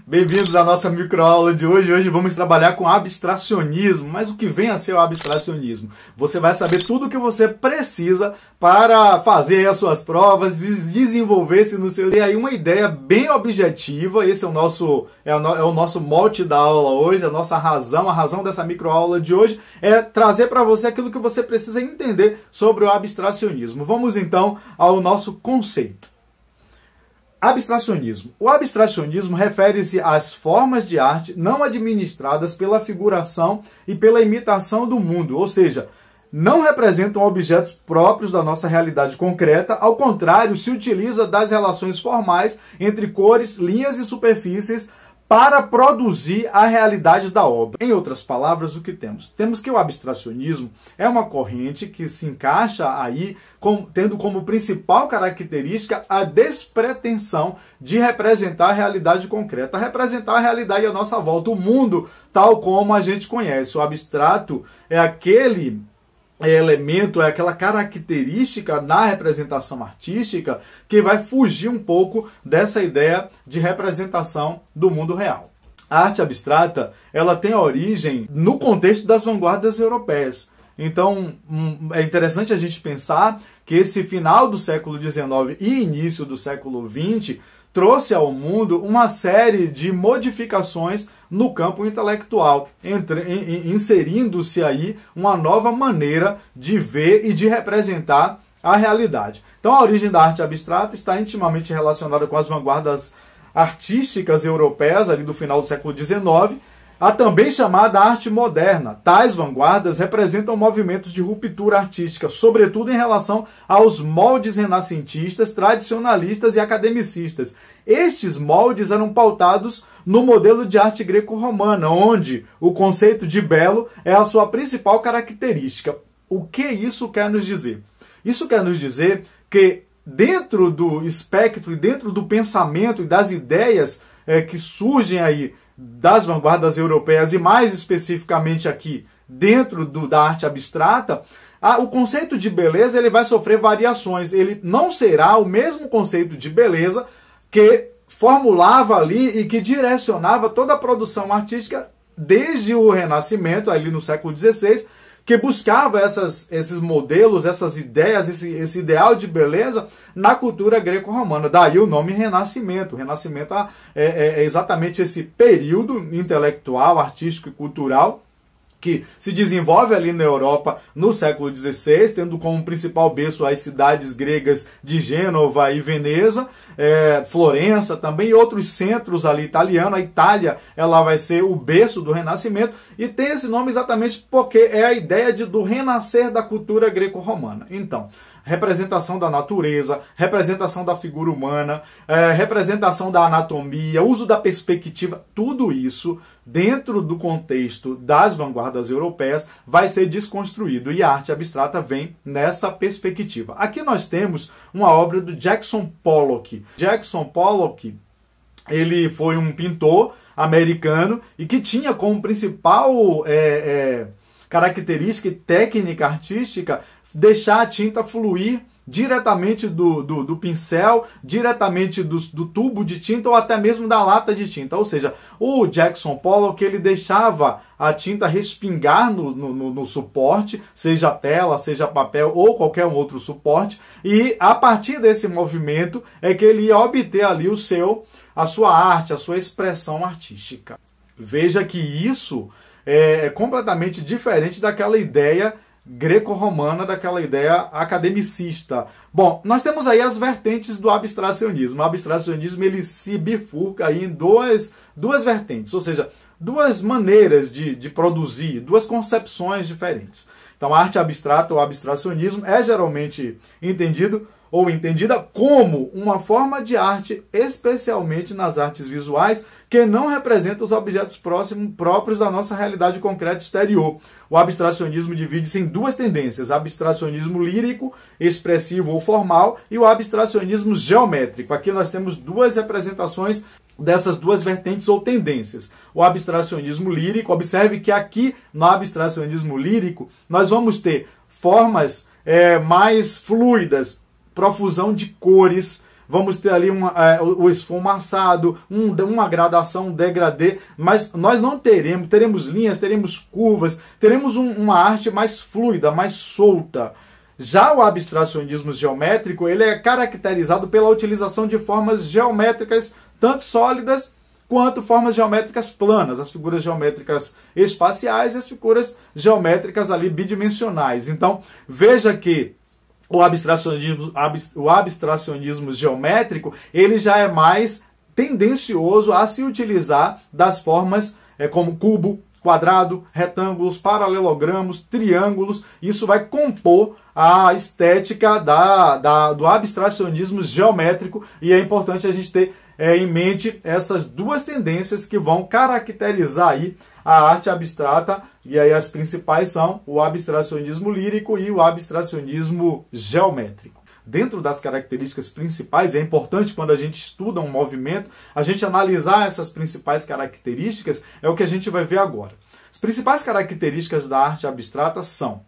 Bem-vindos à nossa microaula de hoje. Hoje vamos trabalhar com abstracionismo. Mas o que vem a ser o abstracionismo? Você vai saber tudo o que você precisa para fazer as suas provas, desenvolver-se no seu... E aí uma ideia bem objetiva, esse é o nosso mote da aula hoje, a nossa razão, a razão dessa microaula de hoje é trazer para você aquilo que você precisa entender sobre o abstracionismo. Vamos então ao nosso conceito. Abstracionismo. O abstracionismo refere-se às formas de arte não administradas pela figuração e pela imitação do mundo, ou seja, não representam objetos próprios da nossa realidade concreta, ao contrário, se utiliza das relações formais entre cores, linhas e superfícies para produzir a realidade da obra. Em outras palavras, o que temos? Temos que o abstracionismo é uma corrente que se encaixa aí, tendo como principal característica a despretensão de representar a realidade concreta, representar a realidade à nossa volta, o mundo tal como a gente conhece. O abstrato é aquele elemento, é aquela característica na representação artística que vai fugir um pouco dessa ideia de representação do mundo real. A arte abstrata, ela tem origem no contexto das vanguardas europeias. Então, é interessante a gente pensar que esse final do século XIX e início do século XX trouxe ao mundo uma série de modificações no campo intelectual, inserindo-se aí uma nova maneira de ver e de representar a realidade. Então a origem da arte abstrata está intimamente relacionada com as vanguardas artísticas europeias ali do final do século XIX, a também chamada arte moderna. Tais vanguardas representam movimentos de ruptura artística, sobretudo em relação aos moldes renascentistas, tradicionalistas e academicistas. Estes moldes eram pautados no modelo de arte greco-romana, onde o conceito de belo é a sua principal característica. O que isso quer nos dizer? Isso quer nos dizer que dentro do espectro e dentro do pensamento e das ideias que surgem aí das vanguardas europeias e mais especificamente aqui dentro da arte abstrata, o conceito de beleza ele vai sofrer variações. Ele não será o mesmo conceito de beleza que formulava ali e que direcionava toda a produção artística desde o Renascimento, ali no século XVI, que buscava esses modelos, essas ideias, esse ideal de beleza na cultura greco-romana. Daí o nome Renascimento. O Renascimento é exatamente esse período intelectual, artístico e cultural que se desenvolve ali na Europa no século XVI, tendo como principal berço as cidades gregas de Gênova e Veneza, Florença também, e outros centros ali italianos. A Itália ela vai ser o berço do Renascimento, e tem esse nome exatamente porque é a ideia do renascer da cultura greco-romana. Então, representação da natureza, representação da figura humana, representação da anatomia, uso da perspectiva, tudo isso dentro do contexto das vanguardas europeias vai ser desconstruído, e a arte abstrata vem nessa perspectiva. Aqui nós temos uma obra do Jackson Pollock. Jackson Pollock, ele foi um pintor americano e que tinha como principal característica e técnica artística deixar a tinta fluir diretamente do pincel, diretamente do tubo de tinta ou até mesmo da lata de tinta. Ou seja, o Jackson Pollock ele deixava a tinta respingar no suporte, seja tela, seja papel ou qualquer outro suporte, e a partir desse movimento é que ele ia obter ali a sua arte, a sua expressão artística. Veja que isso é completamente diferente daquela ideia greco-romana, daquela ideia academicista. Bom, nós temos aí as vertentes do abstracionismo. O abstracionismo ele se bifurca aí em duas vertentes, ou seja, duas maneiras de produzir, duas concepções diferentes. Então, a arte abstrata ou abstracionismo é geralmente entendido ou entendida como uma forma de arte, especialmente nas artes visuais, que não representa os objetos próprios da nossa realidade concreta exterior. O abstracionismo divide-se em duas tendências: abstracionismo lírico, expressivo ou formal, e o abstracionismo geométrico. Aqui nós temos duas representações dessas duas vertentes ou tendências. O abstracionismo lírico, observe que aqui no abstracionismo lírico nós vamos ter formas mais fluidas, profusão de cores, vamos ter ali o esfumaçado, uma gradação, um degradê, mas nós não teremos linhas, teremos curvas, teremos uma arte mais fluida, mais solta. Já o abstracionismo geométrico, ele é caracterizado pela utilização de formas geométricas, tanto sólidas quanto formas geométricas planas, as figuras geométricas espaciais e as figuras geométricas ali bidimensionais. Então, veja que o abstracionismo geométrico, ele já é mais tendencioso a se utilizar das formas como cubo, quadrado, retângulos, paralelogramos, triângulos. Isso vai compor a estética do abstracionismo geométrico, e é importante a gente ter em mente essas duas tendências que vão caracterizar aí a arte abstrata, e aí as principais são o abstracionismo lírico e o abstracionismo geométrico. Dentro das características principais, é importante quando a gente estuda um movimento, a gente analisar essas principais características, é o que a gente vai ver agora. As principais características da arte abstrata são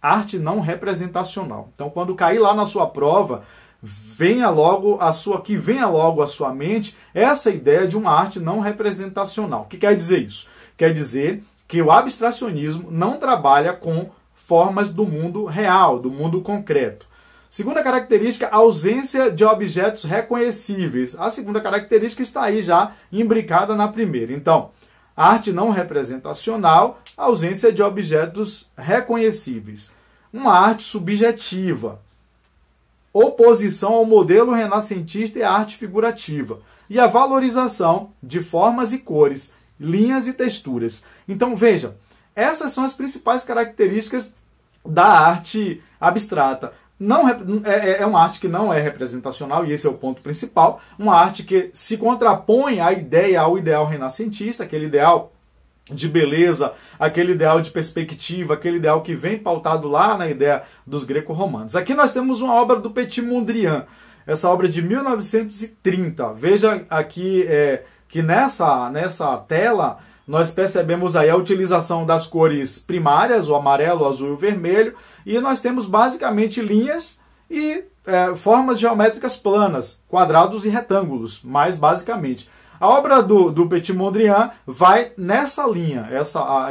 arte não representacional. Então, quando cair lá na sua prova, venha logo à sua mente essa ideia de uma arte não representacional. O que quer dizer isso? Quer dizer que o abstracionismo não trabalha com formas do mundo real, do mundo concreto. Segunda característica, ausência de objetos reconhecíveis. A segunda característica está aí já imbricada na primeira. Então, arte não representacional, ausência de objetos reconhecíveis. Uma arte subjetiva. Oposição ao modelo renascentista e à arte figurativa. E a valorização de formas e cores, linhas e texturas. Então, veja, essas são as principais características da arte abstrata. É uma arte que não é representacional, e esse é o ponto principal. Uma arte que se contrapõe ao ideal renascentista, aquele ideal de beleza, aquele ideal de perspectiva, aquele ideal que vem pautado lá na ideia dos greco-romanos. Aqui nós temos uma obra do Petit Mondrian, essa obra de 1930. Veja aqui que nessa tela nós percebemos aí a utilização das cores primárias, o amarelo, o azul e o vermelho, e nós temos basicamente linhas e formas geométricas planas, quadrados e retângulos, mais basicamente. A obra do Petit Mondrian vai nessa linha,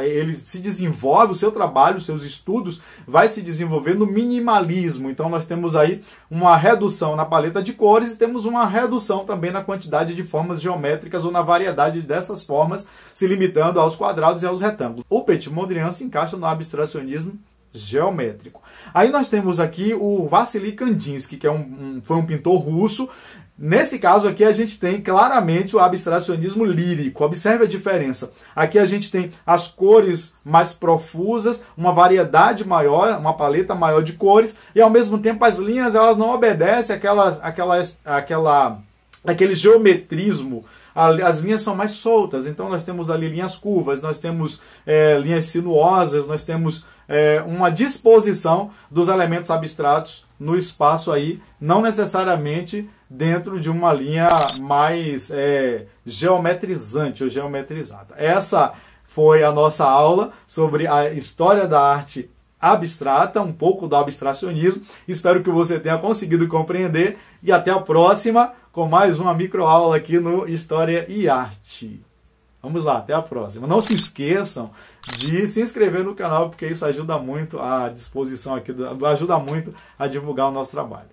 ele se desenvolve, o seu trabalho, os seus estudos vai se desenvolver no minimalismo. Então nós temos aí uma redução na paleta de cores e temos uma redução também na quantidade de formas geométricas ou na variedade dessas formas, se limitando aos quadrados e aos retângulos. O Petit Mondrian se encaixa no abstracionismo geométrico. Aí nós temos aqui o Vassily Kandinsky, que foi um pintor russo. Nesse caso aqui a gente tem claramente o abstracionismo lírico. Observe a diferença. Aqui a gente tem as cores mais profusas, uma variedade maior, uma paleta maior de cores, e ao mesmo tempo as linhas elas não obedecem aquele geometrismo. As linhas são mais soltas, então nós temos ali linhas curvas, nós temos linhas sinuosas, nós temos uma disposição dos elementos abstratos no espaço aí, não necessariamente dentro de uma linha mais geometrizante ou geometrizada. Essa foi a nossa aula sobre a história da arte abstrata, um pouco do abstracionismo. Espero que você tenha conseguido compreender e até a próxima com mais uma microaula aqui no História e Arte. Vamos lá, até a próxima. Não se esqueçam de se inscrever no canal, porque isso ajuda muito a disposição aqui, ajuda muito a divulgar o nosso trabalho.